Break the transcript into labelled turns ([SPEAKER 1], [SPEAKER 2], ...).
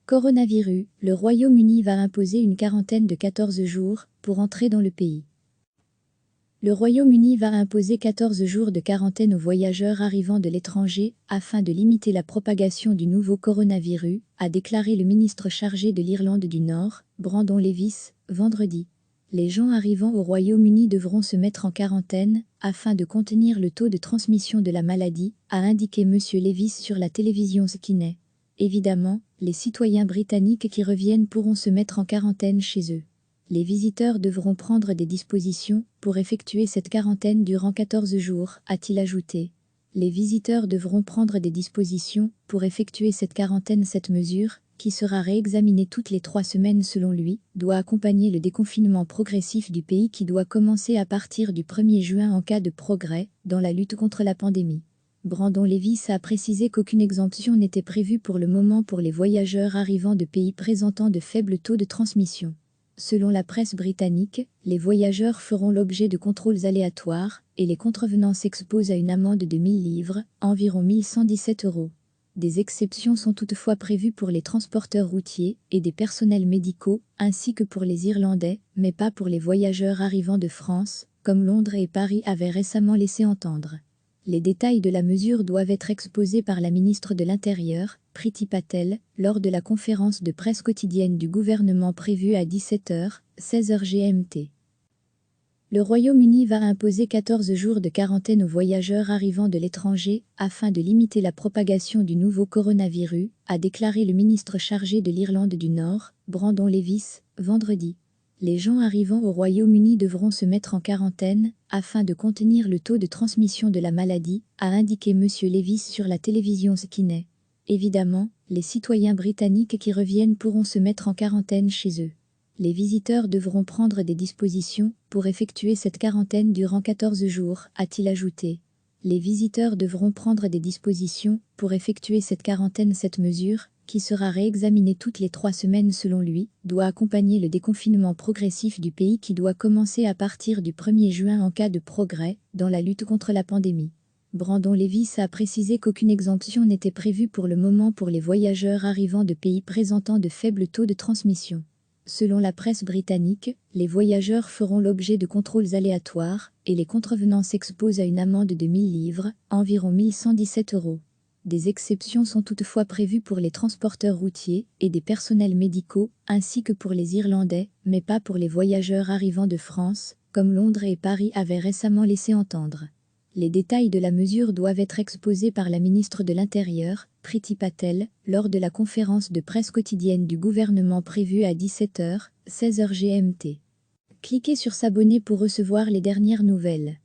[SPEAKER 1] Coronavirus, le Royaume-Uni va imposer une quarantaine de 14 jours pour entrer dans le pays. Le Royaume-Uni va imposer 14 jours de quarantaine aux voyageurs arrivant de l'étranger afin de limiter la propagation du nouveau coronavirus, a déclaré le ministre chargé de l'Irlande du Nord, Brandon Levis, vendredi. Les gens arrivant au Royaume-Uni devront se mettre en quarantaine afin de contenir le taux de transmission de la maladie, a indiqué M. Levis sur la télévision Sky. Évidemment, les citoyens britanniques qui reviennent pourront se mettre en quarantaine chez eux. Les visiteurs devront prendre des dispositions pour effectuer cette quarantaine durant 14 jours, a-t-il ajouté. Les visiteurs devront prendre des dispositions pour effectuer cette quarantaine. Cette mesure, qui sera réexaminée toutes les 3 semaines selon lui, doit accompagner le déconfinement progressif du pays qui doit commencer à partir du 1er juin en cas de progrès dans la lutte contre la pandémie. Brandon Levis a précisé qu'aucune exemption n'était prévue pour le moment pour les voyageurs arrivant de pays présentant de faibles taux de transmission. Selon la presse britannique, les voyageurs feront l'objet de contrôles aléatoires et les contrevenants s'exposent à une amende de 1000 livres, environ 1117 €. Des exceptions sont toutefois prévues pour les transporteurs routiers et des personnels médicaux, ainsi que pour les Irlandais, mais pas pour les voyageurs arrivant de France, comme Londres et Paris avaient récemment laissé entendre. Les détails de la mesure doivent être exposés par la ministre de l'Intérieur, Priti Patel, lors de la conférence de presse quotidienne du gouvernement prévue à 17 h, 16 h GMT. Le Royaume-Uni va imposer 14 jours de quarantaine aux voyageurs arrivant de l'étranger afin de limiter la propagation du nouveau coronavirus, a déclaré le ministre chargé de l'Irlande du Nord, Brandon Levis, vendredi. Les gens arrivant au Royaume-Uni devront se mettre en quarantaine afin de contenir le taux de transmission de la maladie, a indiqué M. Levis sur la télévision Sky. Évidemment, les citoyens britanniques qui reviennent pourront se mettre en quarantaine chez eux. Les visiteurs devront prendre des dispositions pour effectuer cette quarantaine durant 14 jours, a-t-il ajouté. Les visiteurs devront prendre des dispositions pour effectuer cette quarantaine. Cette mesure, qui sera réexaminée toutes les 3 semaines selon lui, doit accompagner le déconfinement progressif du pays qui doit commencer à partir du 1er juin en cas de progrès dans la lutte contre la pandémie. Brandon Levis a précisé qu'aucune exemption n'était prévue pour le moment pour les voyageurs arrivant de pays présentant de faibles taux de transmission. Selon la presse britannique, les voyageurs feront l'objet de contrôles aléatoires et les contrevenants s'exposent à une amende de 1000 livres, environ 1117 €. Des exceptions sont toutefois prévues pour les transporteurs routiers et des personnels médicaux, ainsi que pour les Irlandais, mais pas pour les voyageurs arrivant de France, comme Londres et Paris avaient récemment laissé entendre. Les détails de la mesure doivent être exposés par la ministre de l'Intérieur, Priti Patel, lors de la conférence de presse quotidienne du gouvernement prévue à 17 h, 16 h GMT. Cliquez sur s'abonner pour recevoir les dernières nouvelles.